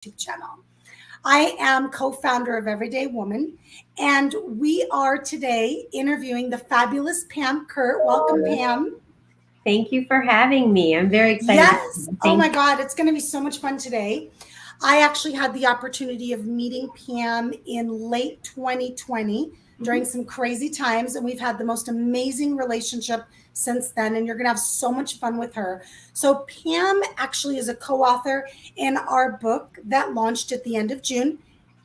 YouTube channel. I am co-founder of Everyday Woman, and we are today interviewing the fabulous Pam Kurt. Welcome, Pam. Thank you for having me. I'm very excited. Yes. Oh my God, it's going to be so much fun today. I actually had the opportunity of meeting Pam in late 2020 during some crazy times, and we've had the most amazing relationship since then, and you're going to have so much fun with her. So Pam actually is a co-author in our book that launched at the end of June,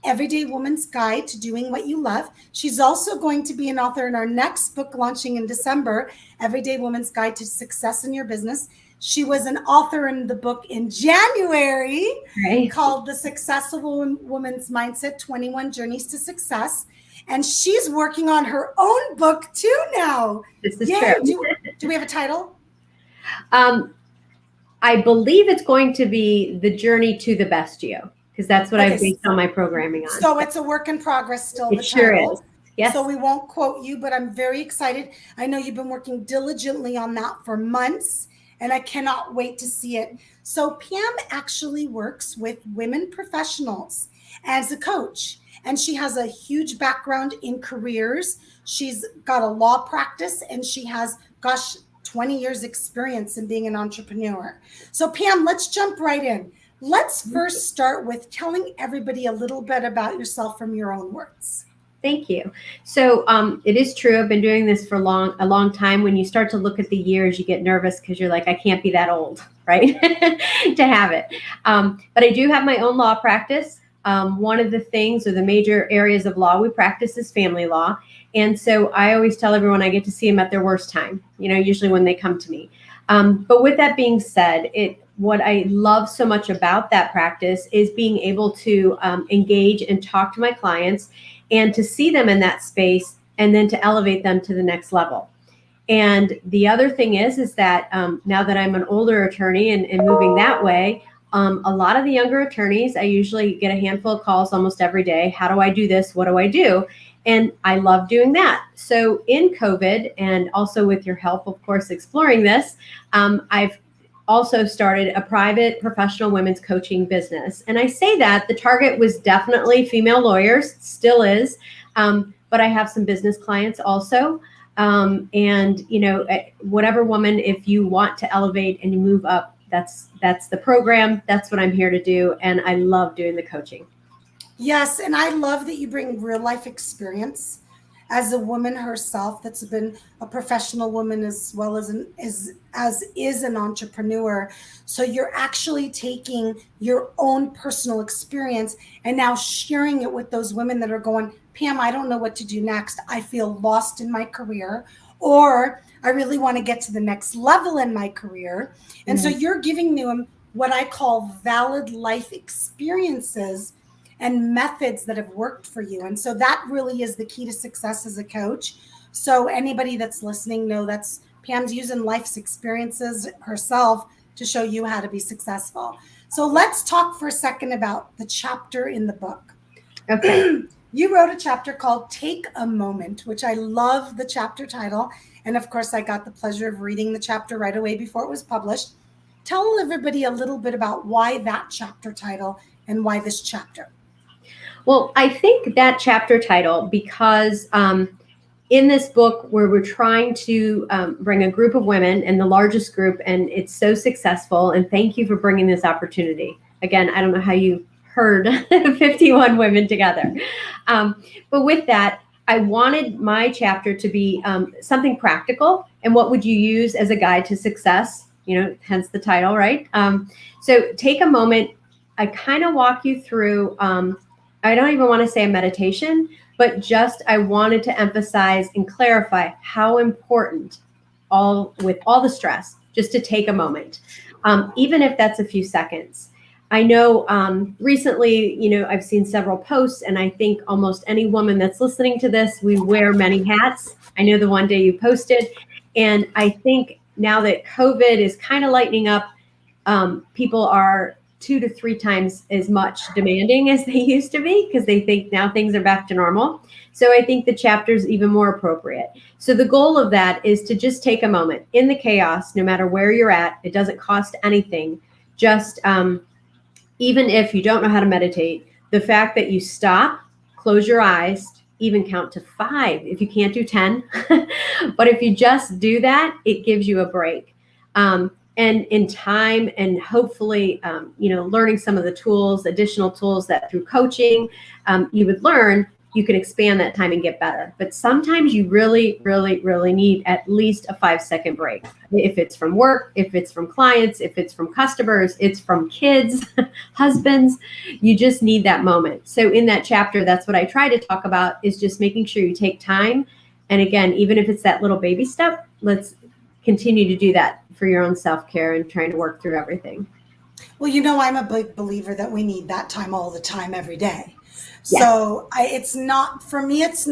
Everyday Woman's Guide to Doing What You Love. She's also going to be an author in our next book launching in December, Everyday Woman's Guide to Success in Your Business. She was an author in the book in January called The Successful Woman's Mindset, 21 Journeys to Success. And she's working on her own book too now. This is true. Do we have a title? I believe it's going to be The Journey to the Best You, because that's what I've based all my programming on. So it's a work in progress still. It sure is. Yes. So we won't quote you, but I'm very excited. I know you've been working diligently on that for months, and I cannot wait to see it. So Pam actually works with women professionals as a coach, and she has a huge background in careers. She's got a law practice, and she has, 20 years experience in being an entrepreneur. So Pam, let's jump right in. Let's first start with telling everybody a little bit about yourself from your own words. Thank you. So it is true. I've been doing this for a long time. When you start to look at the years, you get nervous because you're like, I can't be that old, right? to have it. But I do have my own law practice. One of the things or the major areas of law we practice is family law. And so I always tell everyone I get to see them at their worst time, usually when they come to me. But with that being said, what I love so much about that practice is being able to engage and talk to my clients and to see them in that space and then to elevate them to the next level. And the other thing is that now that I'm an older attorney and moving that way, a lot of the younger attorneys, I usually get a handful of calls almost every day. How do I do this? What do I do? And I love doing that. So in COVID, and also with your help, of course, exploring this, I've also started a private professional women's coaching business. And I say that the target was definitely female lawyers, still is, but I have some business clients also. And, whatever woman, if you want to elevate and you move up, that's the program. That's what I'm here to do. And I love doing the coaching. Yes. And I love that you bring real life experience as a woman herself that's been a professional woman as well as an entrepreneur. So you're actually taking your own personal experience and now sharing it with those women that are going, Pam, I don't know what to do next. I feel lost in my career, or I really want to get to the next level in my career. And so you're giving them what I call valid life experiences and methods that have worked for you. And so that really is the key to success as a coach. So anybody that's listening know that's Pam's using life's experiences herself to show you how to be successful. So let's talk for a second about the chapter in the book. Okay. You wrote a chapter called Take a Moment, which I love the chapter title. And of course, I got the pleasure of reading the chapter right away before it was published. Tell everybody a little bit about why that chapter title and why this chapter. Well, I think that chapter title, because in this book where we're trying to bring a group of women, and the largest group, and it's so successful, and thank you for bringing this opportunity. Again, I don't know how you heard 51 women together. But with that, I wanted my chapter to be something practical, and what would you use as a guide to success, hence the title, right? So take a moment. I kind of walk you through, I don't even want to say a meditation, but just I wanted to emphasize and clarify how important, with all the stress, just to take a moment, even if that's a few seconds. I know recently, I've seen several posts, and I think almost any woman that's listening to this, we wear many hats. I know the one day you posted, and I think now that COVID is kind of lightening up, people are 2 to 3 times as much demanding as they used to be because they think now things are back to normal. So I think the chapter is even more appropriate. So the goal of that is to just take a moment in the chaos, no matter where you're at. It doesn't cost anything. Just Even if you don't know how to meditate, the fact that you stop, close your eyes, even count to 5, if you can't do 10, but if you just do that, it gives you a break. And in time, and hopefully, learning some of the tools, additional tools that through coaching, you would learn, you can expand that time and get better. But sometimes you really, really, really need at least a 5-second break. If it's from work, if it's from clients, if it's from customers, it's from kids, husbands, you just need that moment. So in that chapter, that's what I try to talk about, is just making sure you take time. And again, even if it's that little baby step, let's continue to do that for your own self-care and trying to work through everything. Well, I'm a big believer that we need that time all the time, every day. Yes. So it's not, for me, it's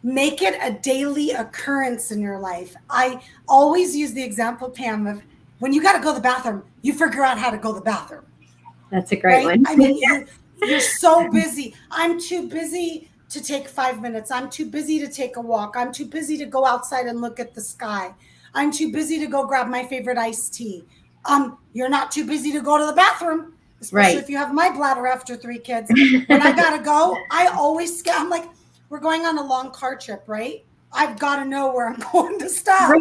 make it a daily occurrence in your life. I always use the example, Pam, of when you got to go to the bathroom, you figure out how to go to the bathroom. That's a great one. I mean, you're so busy. I'm too busy to take 5 minutes. I'm too busy to take a walk. I'm too busy to go outside and look at the sky. I'm too busy to go grab my favorite iced tea. You're not too busy to go to the bathroom, especially if you have my bladder after 3 kids. When I gotta go, I always I'm like, we're going on a long car trip, right? I've got to know where I'm going to stop.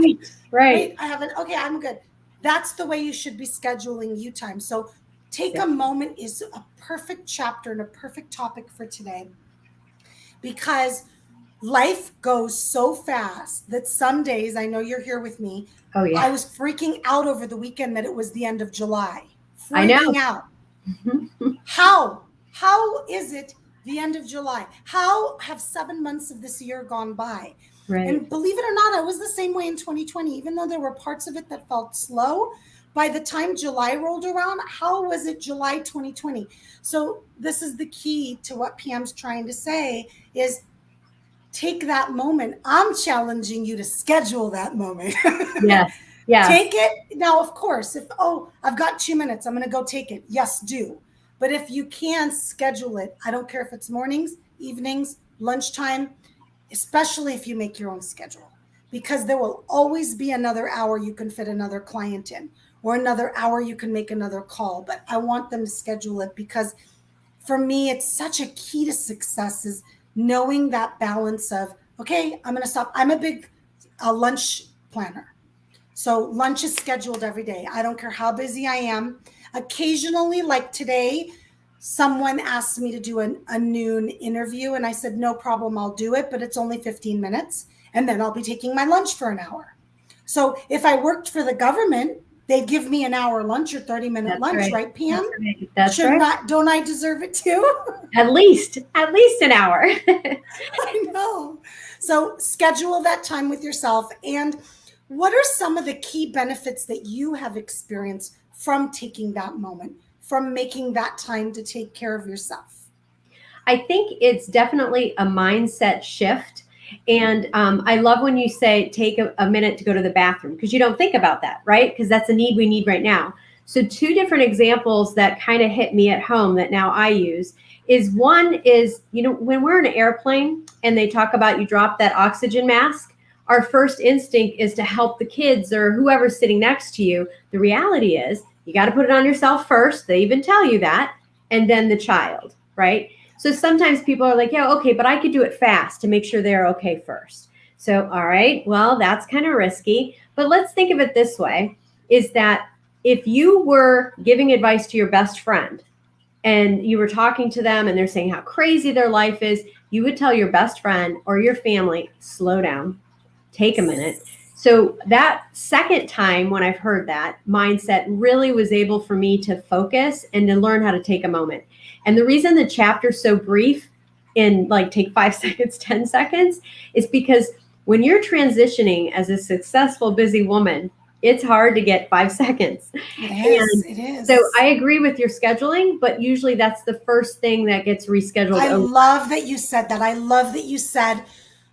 Right. I haven't. Okay, I'm good. That's the way you should be scheduling you time. So take a moment is a perfect chapter and a perfect topic for today, because life goes so fast that some days, I know you're here with me. Oh yeah. I was freaking out over the weekend that it was the end of July. I know. Freaking out. How is it the end of July? How have 7 months of this year gone by? Right. And believe it or not, I was the same way in 2020, even though there were parts of it that felt slow. By the time July rolled around, how was it July 2020? So this is the key to what Pam's trying to say, is take that moment. I'm challenging you to schedule that moment. Yeah. Take it. Now, of course, if, I've got 2 minutes, I'm going to go take it. Yes, do. But if you can schedule it, I don't care if it's mornings, evenings, lunchtime, especially if you make your own schedule, because there will always be another hour you can fit another client in, or another hour you can make another call. But I want them to schedule it, because for me, it's such a key to success, is knowing that balance of, okay, I'm going to stop. I'm a big lunch planner. So lunch is scheduled every day. I don't care how busy I am. Occasionally, like today, someone asked me to do a noon interview, and I said, no problem, I'll do it, but it's only 15 minutes. And then I'll be taking my lunch for an hour. So if I worked for the government, they'd give me an hour lunch or 30-minute lunch, right, Pam? That's right. Don't I deserve it too? At least an hour. I know. So schedule that time with yourself. And what are some of the key benefits that you have experienced from taking that moment, from making that time to take care of yourself? I think it's definitely a mindset shift. And I love when you say take a minute to go to the bathroom, because you don't think about that, right? Because that's a need we need right now. So 2 different examples that kind of hit me at home that now I use is, one is, when we're in an airplane and they talk about you drop that oxygen mask, our first instinct is to help the kids or whoever's sitting next to you. The reality is you got to put it on yourself first. They even tell you that, and then the child, right? So sometimes people are like, yeah, okay, but I could do it fast to make sure they're okay first. So, all right, well, that's kind of risky, but let's think of it this way, is that if you were giving advice to your best friend and you were talking to them and they're saying how crazy their life is, you would tell your best friend or your family, slow down, take a minute. So that second time when I've heard that mindset really was able for me to focus and to learn how to take a moment. And the reason the chapter's so brief, in like take 5 seconds, 10 seconds, is because when you're transitioning as a successful, busy woman, it's hard to get 5 seconds. It is. So I agree with your scheduling, but usually that's the first thing that gets rescheduled. I love that you said that. I love that you said,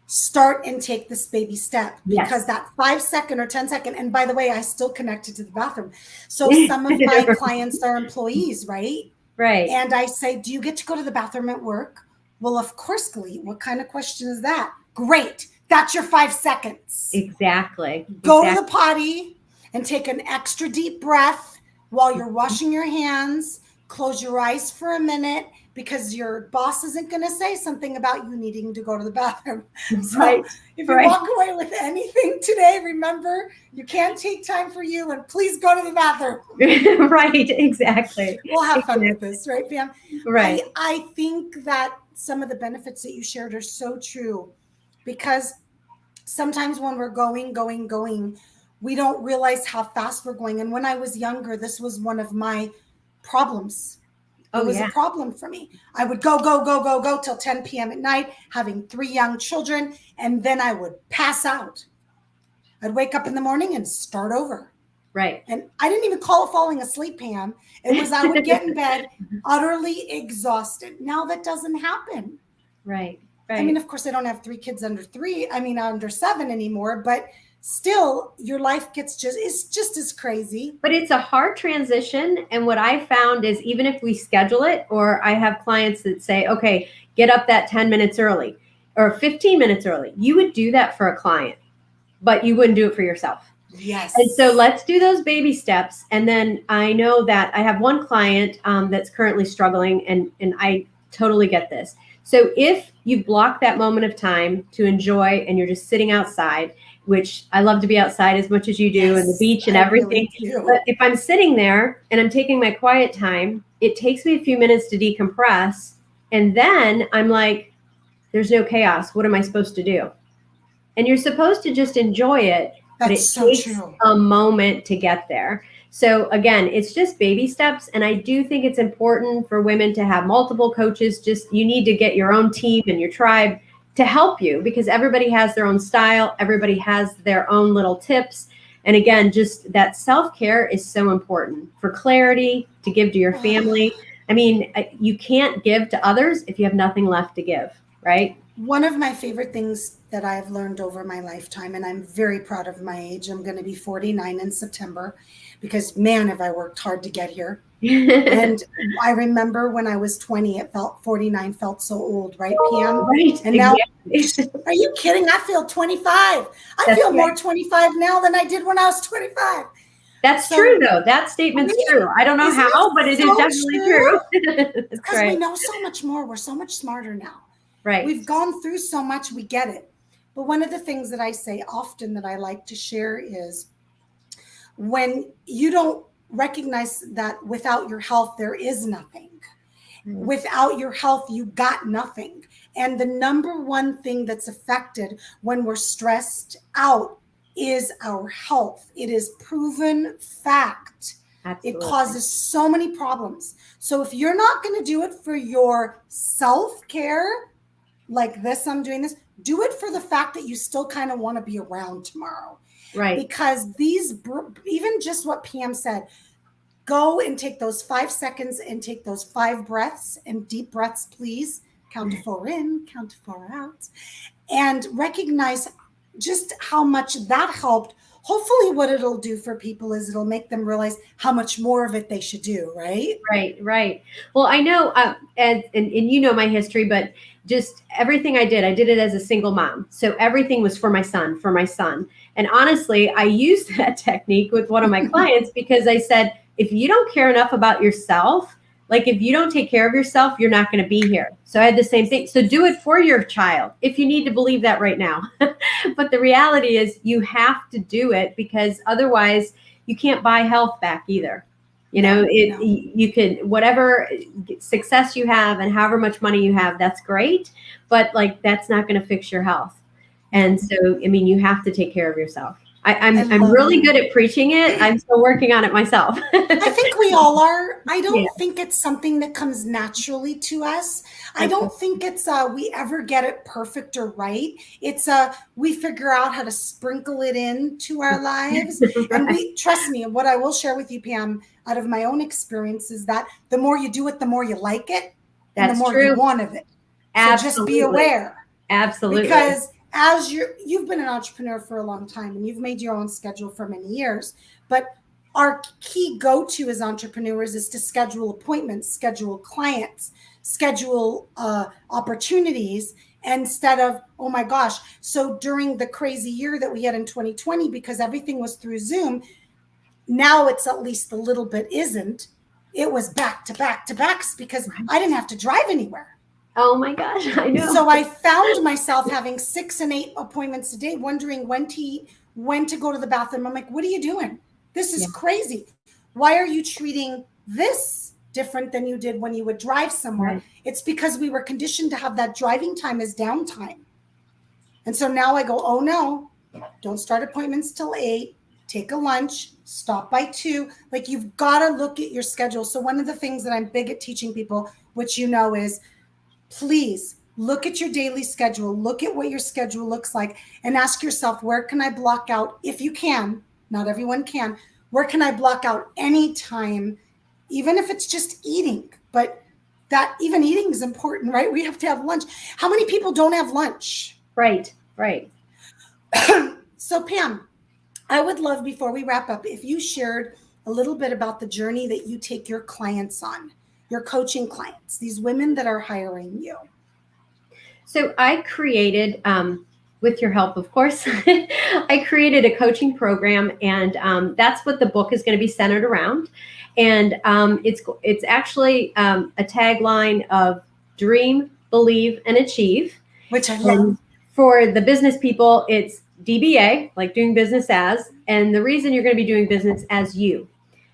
start and take this baby step, because that 5 second or 10 second, and by the way, I still connected to the bathroom. So some of my clients are employees, right? Right. And I say, do you get to go to the bathroom at work? Well, of course, Glee. What kind of question is that? Great. That's your 5 seconds. Exactly. Go to the potty and take an extra deep breath. while you're washing your hands, close your eyes for a minute because your boss isn't going to say something about you needing to go to the bathroom. So Right. if you walk away with anything today, remember you can't take time for you, and please go to the bathroom. Right, exactly. We'll have fun with this, right, Pam? Right. I think that some of the benefits that you shared are so true, because sometimes when we're going, we don't realize how fast we're going. And when I was younger, this was one of my problems. It was a problem for me. I would go till 10 p.m. at night, having 3 young children, and then I would pass out. I'd wake up in the morning and start over. Right. And I didn't even call it falling asleep, Pam. It was I would get in bed utterly exhausted. Now that doesn't happen. Right. Right. I mean, of course, I don't have 3 kids under 7 anymore, but still your life it's just as crazy. But it's a hard transition. And what I found is, even if we schedule it, or I have clients that say, okay, get up that 10 minutes early or 15 minutes early, you would do that for a client, but you wouldn't do it for yourself. Yes. And so let's do those baby steps. And then I know that I have one client that's currently struggling, and I totally get this. So if you block that moment of time to enjoy, and you're just sitting outside, which I love to be outside as much as you do, and the beach and everything. Really, but if I'm sitting there and I'm taking my quiet time, it takes me a few minutes to decompress. And then I'm like, there's no chaos. What am I supposed to do? And you're supposed to just enjoy it. But it takes a moment to get there. So again, it's just baby steps. And I do think it's important for women to have multiple coaches. You need to get your own team and your tribe to help you, because everybody has their own style. Everybody has their own little tips. And again, just that self-care is so important for clarity, to give to your family. I mean, you can't give to others if you have nothing left to give, right? One of my favorite things that I've learned over my lifetime, and I'm very proud of my age. I'm going to be 49 in September, because man, have I worked hard to get here. And I remember when I was 20, 49 felt so old, right, Pam? Right. And now, are you kidding? I feel 25. I feel more 25 now than I did when I was 25. That's true, though. That statement's true. I don't know how, but it is definitely true. Because we know so much more. We're so much smarter now. Right. We've gone through so much, we get it. But one of the things that I say often that I like to share is, when you don't recognize that without your health, there is nothing. Mm-hmm. Without your health, you got nothing. And the number one thing that's affected when we're stressed out is our health. It is proven fact. Absolutely. It causes so many problems. So if you're not going to do it for your self-care, like this, I'm doing this, do it for the fact that you still kind of want to be around tomorrow. Right. Because even just what Pam said, go and take those 5 seconds and take those 5 breaths, and deep breaths, please. Count to 4 in, count to 4 out, and recognize just how much that helped. Hopefully what it'll do for people is it'll make them realize how much more of it they should do, right? Right. Well, I know, and you know my history, but just everything I did it as a single mom. So everything was for my son. And honestly, I used that technique with one of my clients, because I said, if you don't care enough about yourself, like if you don't take care of yourself, you're not going to be here. So I had the same thing. So do it for your child, if you need to believe that right now. But the reality is you have to do it, because otherwise you can't buy health back either. You know, you could, whatever success you have and however much money you have, that's great. But like, that's not going to fix your health. And so, I mean, you have to take care of yourself. I'm really good at preaching it. I'm still working on it myself. I think we all are. I don't think it's something that comes naturally to us. I don't think it's we ever get it perfect or right. It's we figure out how to sprinkle it into our lives. And trust me, what I will share with you, Pam, out of my own experience, is that the more you do it, the more you like it, and the more you want of it. So just be aware. Absolutely. Because as you've been an entrepreneur for a long time, and you've made your own schedule for many years, but our key go-to as entrepreneurs is to schedule appointments, schedule clients, schedule opportunities, instead of, oh my gosh. So during the crazy year that we had in 2020, because everything was through Zoom, Now it's at least a little bit isn't. It was back to back to backs because I didn't have to drive anywhere. Oh my gosh, I know. So I found myself having 6 and 8 appointments a day, wondering when to eat, when to go to the bathroom. I'm like, what are you doing? This is crazy. Why are you treating this different than you did when you would drive somewhere? Right. It's because we were conditioned to have that driving time as downtime. And so now I go, oh no, don't start appointments till 8. Take a lunch, stop by 2. Like, you've got to look at your schedule. So one of the things that I'm big at teaching people, which you know, is please look at your daily schedule, look at what your schedule looks like, and ask yourself, where can I block out, if you can, not everyone can, where can I block out any time, even if it's just eating? But that even eating is important, right? We have to have lunch. How many people don't have lunch? Right. So Pam, I would love, before we wrap up, if you shared a little bit about the journey that you take your clients on, your coaching clients, these women that are hiring you. So I created, with your help, of course, I created a coaching program, and that's what the book is going to be centered around. And it's actually a tagline of dream, believe, and achieve. Which I love. And for the business people, it's DBA, like doing business as, and the reason you're going to be doing business as you.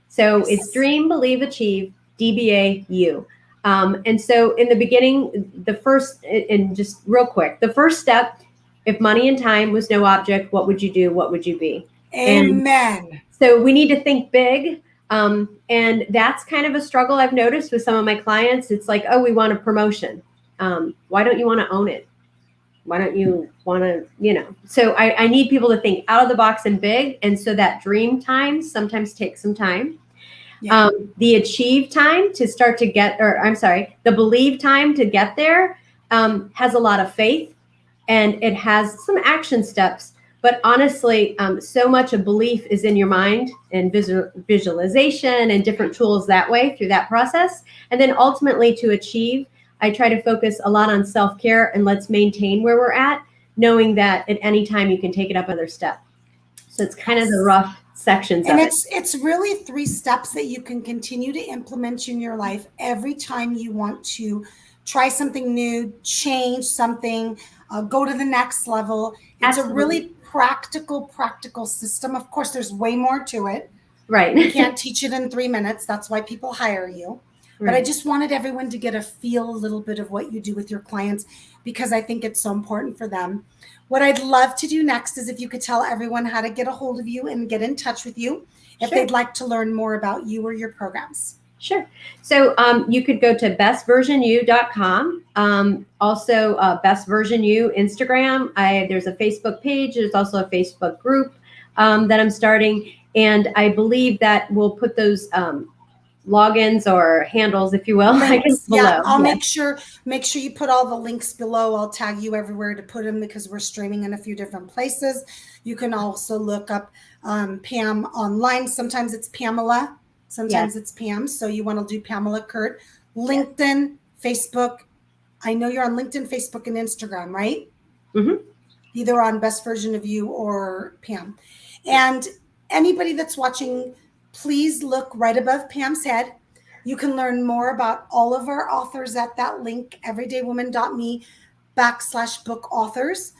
So it's dream, believe, achieve, DBA, you. And so in the beginning, the first, and just real quick, the first step, if money and time was no object, what would you do? What would you be? Amen. And so we need to think big. And that's kind of a struggle I've noticed with some of my clients. It's like, oh, we want a promotion. Why don't you want to own it? Why don't you want to, so I need people to think out of the box and big. And so that dream time sometimes takes some time. Yeah. The achieve time to start to get, the believe time to get there has a lot of faith, and it has some action steps. But honestly, so much of belief is in your mind and visualization and different tools that way through that process. And then ultimately to achieve, I try to focus a lot on self-care and let's maintain where we're at, knowing that at any time you can take it up another step. So it's kind of the rough sections and of it. It's really 3 steps that you can continue to implement in your life every time you want to try something new, change something, go to the next level. It's Absolutely. a really practical system. Of course, there's way more to it. Right. You can't teach it in 3 minutes. That's why people hire you. But I just wanted everyone to get a feel a little bit of what you do with your clients, because I think it's so important for them. What I'd love to do next is if you could tell everyone how to get a hold of you and get in touch with you if they'd like to learn more about you or your programs. Sure. So you could go to bestversionyou.com. Also, Best Version You Instagram. There's a Facebook page. There's also a Facebook group that I'm starting. And I believe that we'll put those logins or handles, if you will, I guess, below. Yeah, I'll make sure you put all the links below. I'll tag you everywhere to put them because we're streaming in a few different places. You can also look up Pam online. Sometimes it's Pamela. Sometimes it's Pam. So you want to do Pamela Kurt. LinkedIn, Facebook. I know you're on LinkedIn, Facebook, and Instagram, right? Mm-hmm. Either on Best Version of You or Pam. And anybody that's watching, please look right above Pam's head. You can learn more about all of our authors at that link, everydaywoman.me/book authors.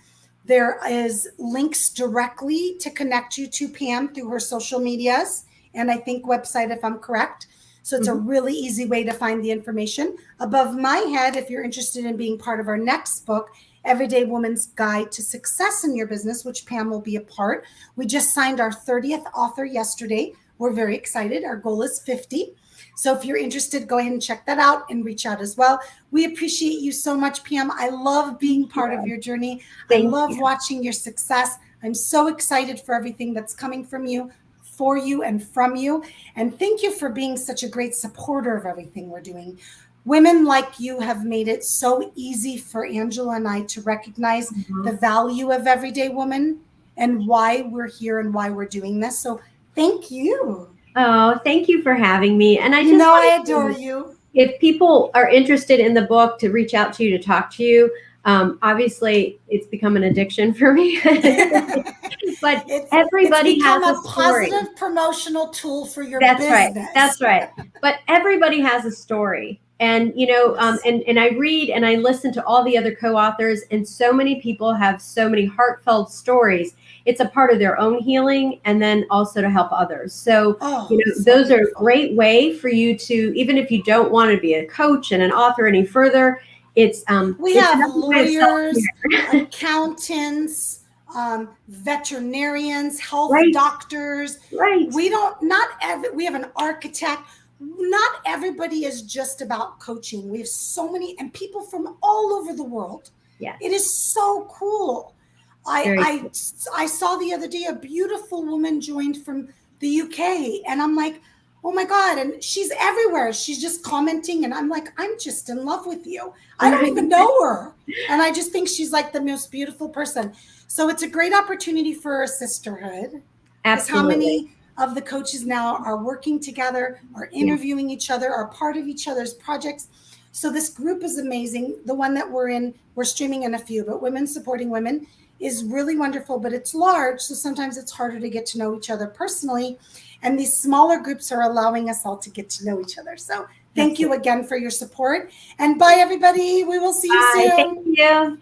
There is links directly to connect you to Pam through her social medias and I think website, if I'm correct. So it's a really easy way to find the information. Above my head, if you're interested in being part of our next book, Everyday Woman's Guide to Success in Your Business, which Pam will be a part. We just signed our 30th author yesterday. We're very excited. Our goal is 50. So if you're interested, go ahead and check that out and reach out as well. We appreciate you so much, Pam. I love being part of your journey. I love watching your success. I'm so excited for everything that's coming from you, for you, and from you. And thank you for being such a great supporter of everything we're doing. Women like you have made it so easy for Angela and I to recognize the value of Everyday Woman and why we're here and why we're doing this. So thank you. Oh, thank you for having me. And I just I adore you. If people are interested in the book, to reach out to you, to talk to you, Obviously, it's become an addiction for me, but it's everybody has become a a story. positive promotional tool for your That's right. business. That's right. But everybody has a story. And, you know, Yes. and I read and I listen to all the other co-authors, and so many people have so many heartfelt stories. It's a part of their own healing, and then also to help others. So, Oh, you know, so those are a beautiful. great way for you to, even if you don't want to be a coach and an author any further, it's we it's have another way of lawyers, self-care. accountants, veterinarians, health Right, doctors. right. We have an architect. Not everybody is just about coaching. We have so many, and people from all over the world. Yes. It is so cool. Very I saw the other day a beautiful woman joined from the UK, and I'm like, oh my God, and she's everywhere. She's just commenting, and I'm like, I'm just in love with you. I don't even know her. And I just think she's like the most beautiful person. So it's a great opportunity for a sisterhood. Because how Absolutely. many of the coaches now are working together, are interviewing each other, are part of each other's projects. So this group is amazing. The one that we're in, we're streaming in a few, but Women Supporting Women is really wonderful, but it's large. So sometimes it's harder to get to know each other personally. And these smaller groups are allowing us all to get to know each other. So thank you again for your support. And bye, everybody. We will see you Bye. soon. Thank you.